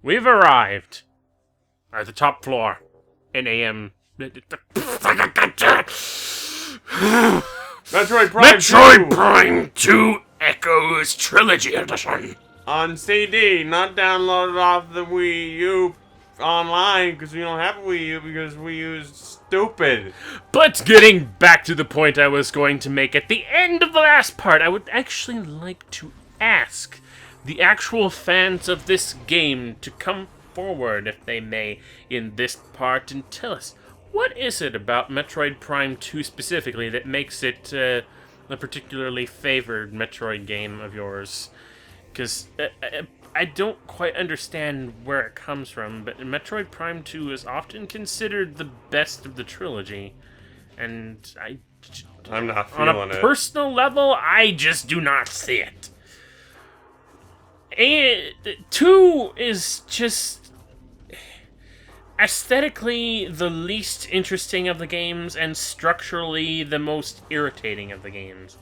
We've arrived at the top floor in AM. Metroid Prime 2 Metroid Prime 2 Echoes Trilogy Edition. on CD, not downloaded off the Wii U online because we don't have a Wii U because Wii U's stupid. But getting back to the point I was going to make at the end of the last part, I would actually like to ask the actual fans of this game to come forward, if they may, in this part and tell us, what is it about Metroid Prime 2 specifically that makes it a particularly favored Metroid game of yours? Because I don't quite understand where it comes from, but Metroid Prime 2 is often considered the best of the trilogy. And I'm not on feeling a it. personal level, I just do not see it. And 2 is just aesthetically the least interesting of the games and structurally the most irritating of the games.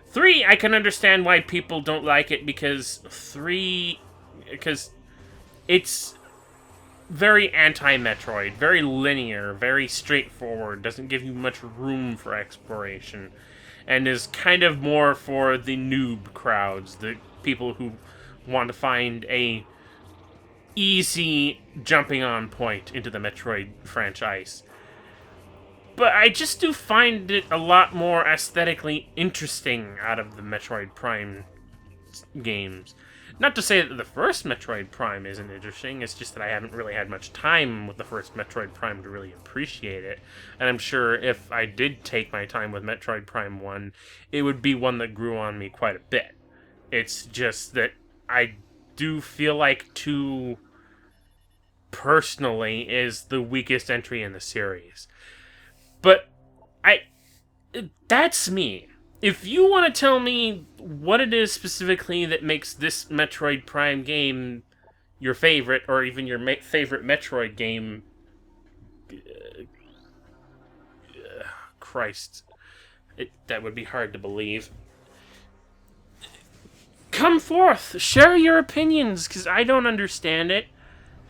3, I can understand why people don't like it because it's very anti-Metroid, very linear, very straightforward, doesn't give you much room for exploration, and is kind of more for the noob crowds, the people who want to find a easy jumping on point into the Metroid franchise. But I just do find it a lot more aesthetically interesting out of the Metroid Prime games. Not to say that the first Metroid Prime isn't interesting, it's just that I haven't really had much time with the first Metroid Prime to really appreciate it. And I'm sure if I did take my time with Metroid Prime 1, it would be one that grew on me quite a bit. It's just that I do feel like 2, personally, is the weakest entry in the series. But that's me. If you want to tell me what it is specifically that makes this Metroid Prime game your favorite, or even your favorite Metroid game, Christ, that would be hard to believe. Come forth, share your opinions, because I don't understand it,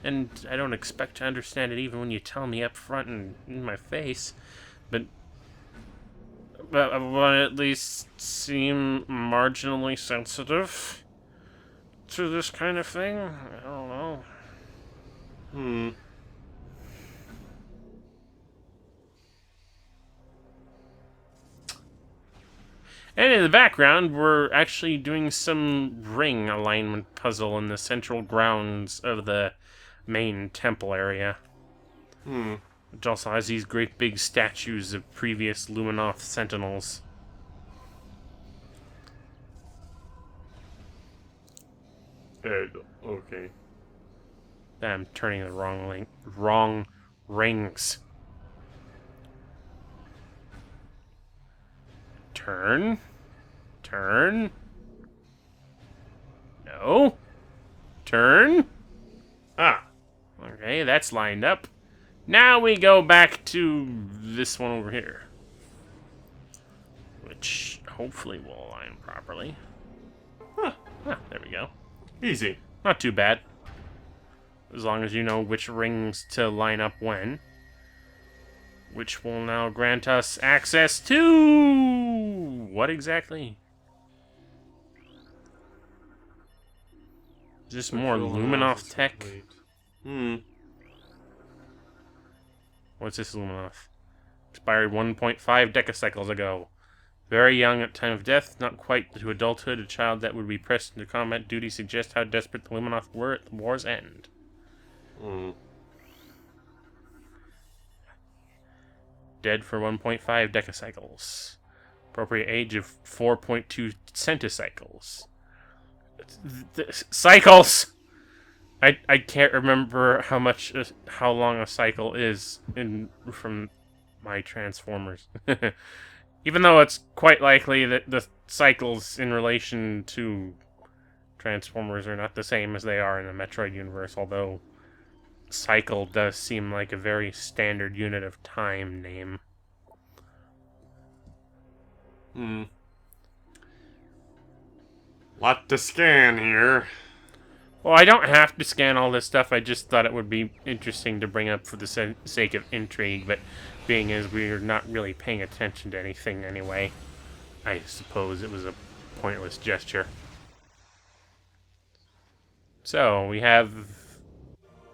and I don't expect to understand it even when you tell me up front and in my face. But I want to at least seem marginally sensitive to this kind of thing. I don't know. And in the background, we're actually doing some ring alignment puzzle in the central grounds of the main temple area. Which also has these great big statues of previous Luminoth sentinels. Okay. I'm turning the wrong rings. Turn. No. Turn. Ah. Okay, that's lined up. Now we go back to this one over here, which hopefully will align properly. There we go. Easy. Not too bad. As long as you know which rings to line up when. Which will now grant us access to... what exactly? Is this more Luminoth tech? What's this Luminoth? Expired 1.5 decacycles ago. Very young at time of death, not quite to adulthood, a child that would be pressed into combat duty suggests how desperate the Luminoth were at the war's end. Dead for 1.5 decacycles. Appropriate age of 4.2 centicycles. Cycles! I can't remember how long a cycle is from my Transformers. Even though it's quite likely that the cycles in relation to Transformers are not the same as they are in the Metroid universe, although cycle does seem like a very standard unit of time name. Lot to scan here. Well, I don't have to scan all this stuff. I just thought it would be interesting to bring up for the sake of intrigue, but being as we're not really paying attention to anything anyway, I suppose it was a pointless gesture. So, we have...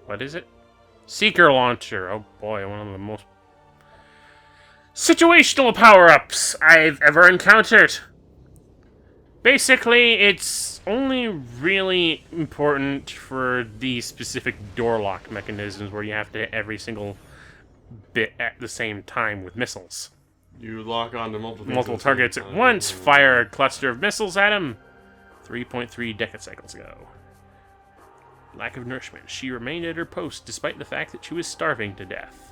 what is it? Seeker Launcher. Oh boy, one of the most situational power-ups I've ever encountered. Basically, it's only really important for the specific door lock mechanisms where you have to hit every single bit at the same time with missiles. You lock onto Multiple targets at once, fire a cluster of missiles at him. 3.3 decacycles ago. Lack of nourishment. She remained at her post despite the fact that she was starving to death.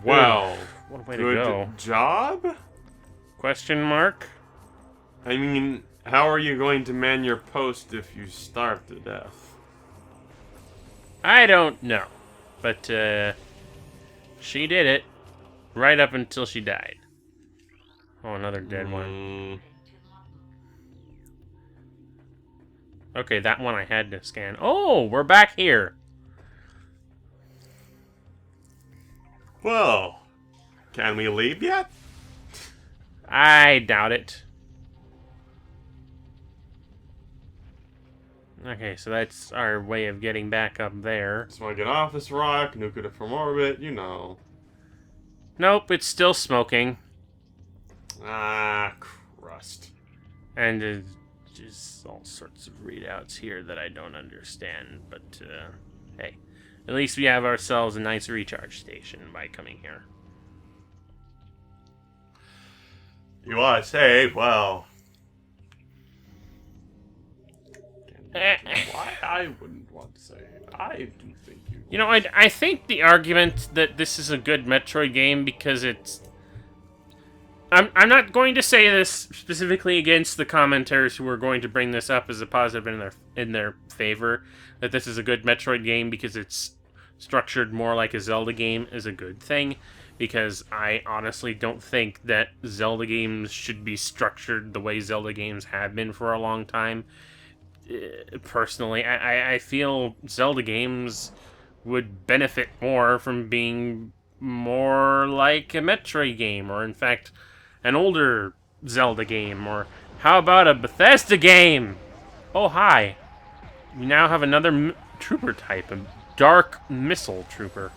Wow. What a way to go. Good job? Question mark? I mean, how are you going to man your post if you starve to death? I don't know. But, she did it. Right up until she died. Oh, another dead one. Okay, that one I had to scan. Oh, we're back here. Well, can we leave yet? I doubt it. Okay, so that's our way of getting back up there. Just want to get off this rock, nuke it from orbit, you know. Nope, it's still smoking. Ah, crust. And just all sorts of readouts here that I don't understand. But, hey, at least we have ourselves a nice recharge station by coming here. You want to say, well... Why I wouldn't want to say. I do think you... You know, I think the argument that this is a good Metroid game because it's... I'm not going to say this specifically against the commenters who are going to bring this up as a positive in their favor, that this is a good Metroid game because it's structured more like a Zelda game is a good thing, because I honestly don't think that Zelda games should be structured the way Zelda games have been for a long time. Personally, I feel Zelda games would benefit more from being more like a Metroid game, or in fact, an older Zelda game, or how about a Bethesda game? Oh, hi. We now have another trooper type, a Dark Missile Trooper.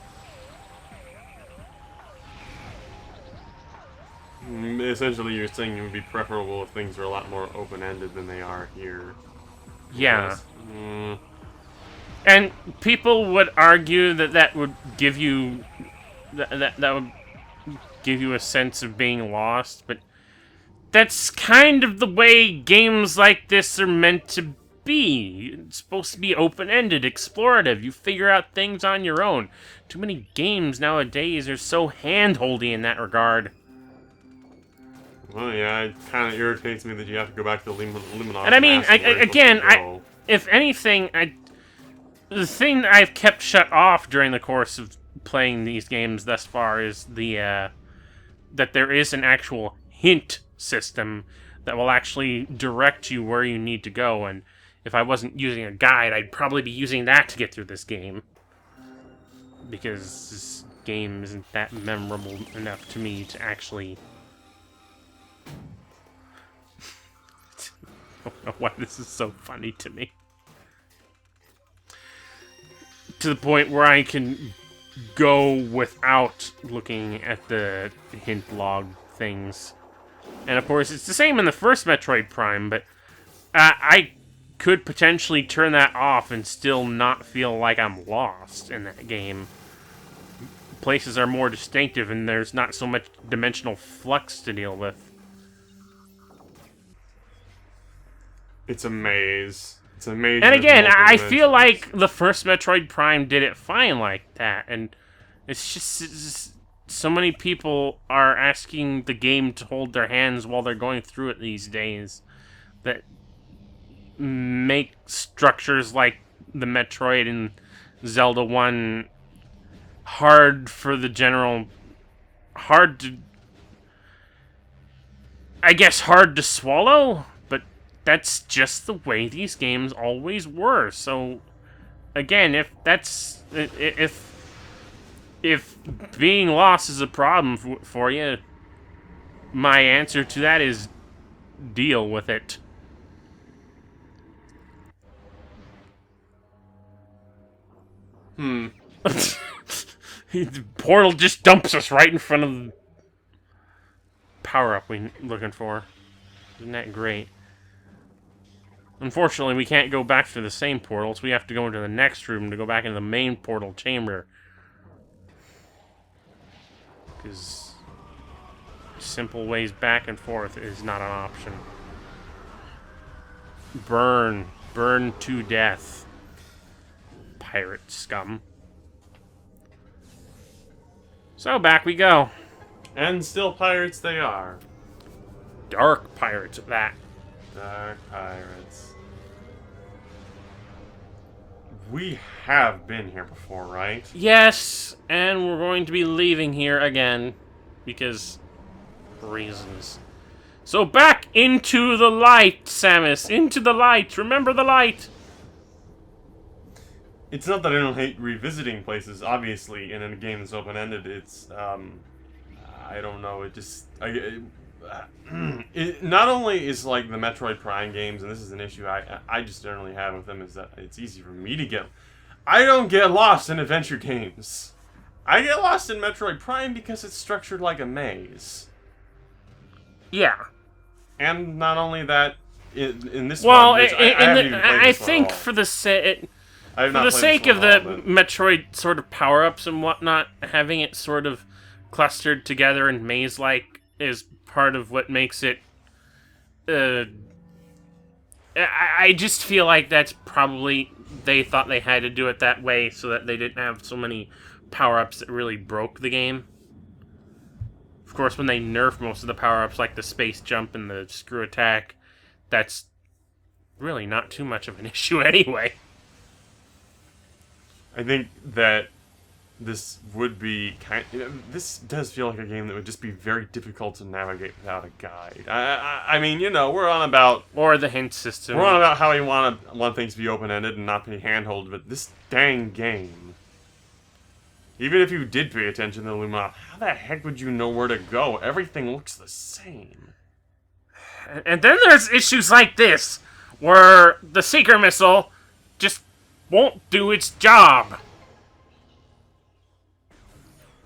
Essentially, you're saying it would be preferable if things were a lot more open-ended than they are here. Yeah. Yes. And people would argue that that would give you that would give you a sense of being lost, but that's kind of the way games like this are meant to be. It's supposed to be open-ended, explorative. You figure out things on your own. Too many games nowadays are so hand-holdy in that regard. Well, yeah, it kind of irritates me that you have to go back to Luminar. And I mean, if anything, the thing that I've kept shut off during the course of playing these games thus far is that there is an actual hint system that will actually direct you where you need to go, and if I wasn't using a guide, I'd probably be using that to get through this game. Because this game isn't that memorable enough to me to actually... I don't know why this is so funny to me. To the point where I can go without looking at the hint log things. And of course, it's the same in the first Metroid Prime, but I could potentially turn that off and still not feel like I'm lost in that game. Places are more distinctive and there's not so much dimensional flux to deal with. It's a maze. It's a maze. And again, I feel like the first Metroid Prime did it fine like that, and it's just so many people are asking the game to hold their hands while they're going through it these days that make structures like the Metroid and Zelda 1 hard for the general... hard to swallow? But that's just the way these games always were. So, again, if being lost is a problem for you, my answer to that is deal with it. The portal just dumps us right in front of the power-up we're looking for. Isn't that great? Unfortunately, we can't go back to the same portal, so we have to go into the next room to go back into the main portal chamber. Because simple ways back and forth is not an option. Burn. Burn to death. Pirate scum. So, back we go. And still pirates they are. Dark pirates at that. Dark pirates. We have been here before, right? Yes, and we're going to be leaving here again. Because reasons. So back into the light, Samus. Into the light. Remember the light. It's not that I don't hate revisiting places, obviously, in a game that's open-ended. It's, I don't know, it just... it not only is, like, the Metroid Prime games, and this is an issue I just generally have with them, is that it's easy for me to get... I don't get lost in adventure games. I get lost in Metroid Prime because it's structured like a maze. Yeah. And not only that, in this well, one... I think for the sake of the Metroid sort of power-ups and whatnot, having it sort of clustered together and maze-like is part of what makes it... I just feel like that's probably... They thought they had to do it that way so that they didn't have so many power-ups that really broke the game. Of course, when they nerf most of the power-ups, like the space jump and the screw attack, that's really not too much of an issue anyway. I think that this would be this does feel like a game that would just be very difficult to navigate without a guide. I mean, you know, we're on about... Or the hint system. We're on about how we want things to be open-ended and not be handhold, but this dang game... Even if you did pay attention to the Luminoth, how the heck would you know where to go? Everything looks the same. And then there's issues like this, where the Seeker Missile just won't do its job.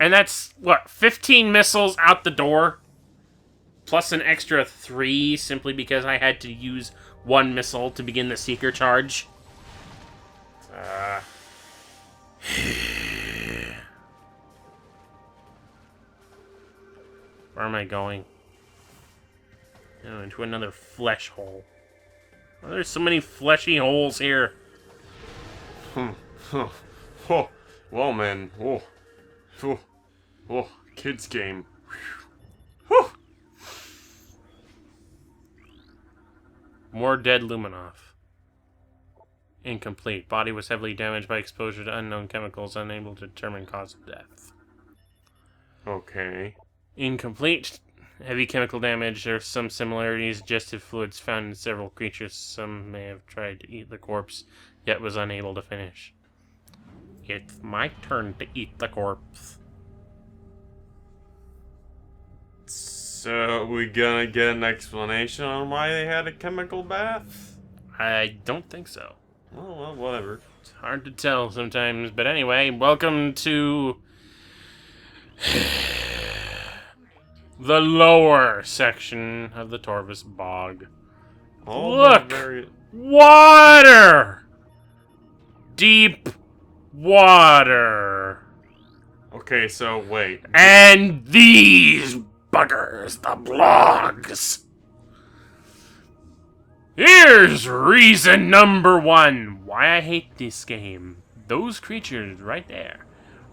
And that's, what, 15 missiles out the door? Plus an extra 3 simply because I had to use 1 missile to begin the Seeker charge. Where am I going? Oh, into another flesh hole. Oh, there's so many fleshy holes here. Oh, well, man. Oh, kids game. Whew. More dead Luminoth. Incomplete. Body was heavily damaged by exposure to unknown chemicals, unable to determine cause of death. Okay. Incomplete. Heavy chemical damage. There are some similarities. Digestive fluids found in several creatures. Some may have tried to eat the corpse, yet was unable to finish. It's my turn to eat the corpse. So, we gonna get an explanation on why they had a chemical bath? I don't think so. Oh, well, whatever. It's hard to tell sometimes, but anyway, welcome to the lower section of the Torvus Bog. Look! Water! Deep water. Okay, so wait. And these buggers, the blogs. Here's reason number 1 why I hate this game. Those creatures right there.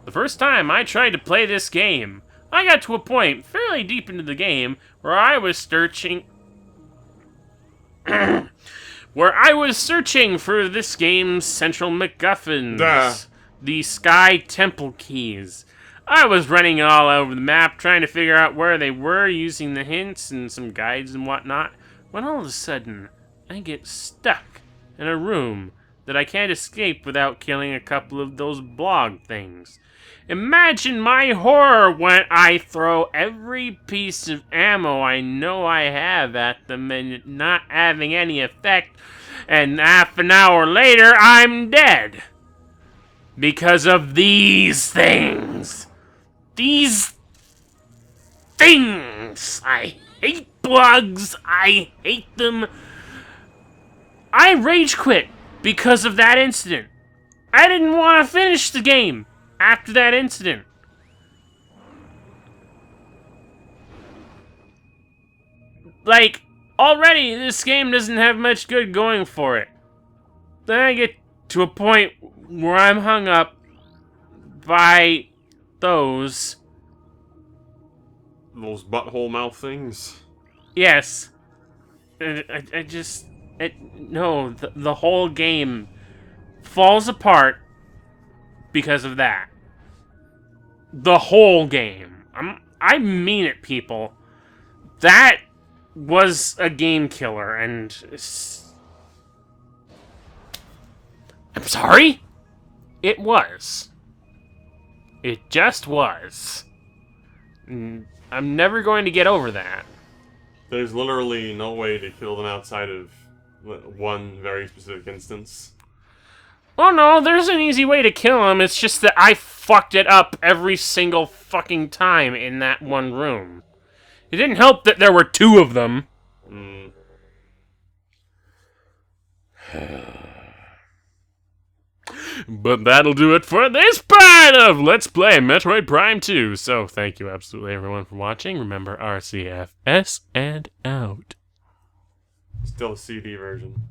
The first time I tried to play this game, I got to a point fairly deep into the game where I was searching for this game's central MacGuffins, the Sky Temple keys. I was running all over the map trying to figure out where they were using the hints and some guides and whatnot, when all of a sudden I get stuck in a room that I can't escape without killing a couple of those blog things. Imagine my horror when I throw every piece of ammo I know I have at them and not having any effect, and half an hour later I'm dead. Because of these things. These things. I hate blogs. I hate them. I rage quit because of that incident. I didn't want to finish the game after that incident. Like, already this game doesn't have much good going for it. Then I get to a point where I'm hung up by those. Those butthole mouth things. Yes. I just... no, the whole game falls apart because of that. The whole game. I mean it, people. That was a game killer, and... I'm sorry? It was. It just was. I'm never going to get over that. There's literally no way to kill them outside of one very specific instance. Oh no, there's an easy way to kill him. It's just that I fucked it up every single fucking time in that one room. It didn't help that there were two of them. But that'll do it for this part of Let's Play Metroid Prime 2. So thank you absolutely everyone for watching. Remember RCFS and out. Still a CD version.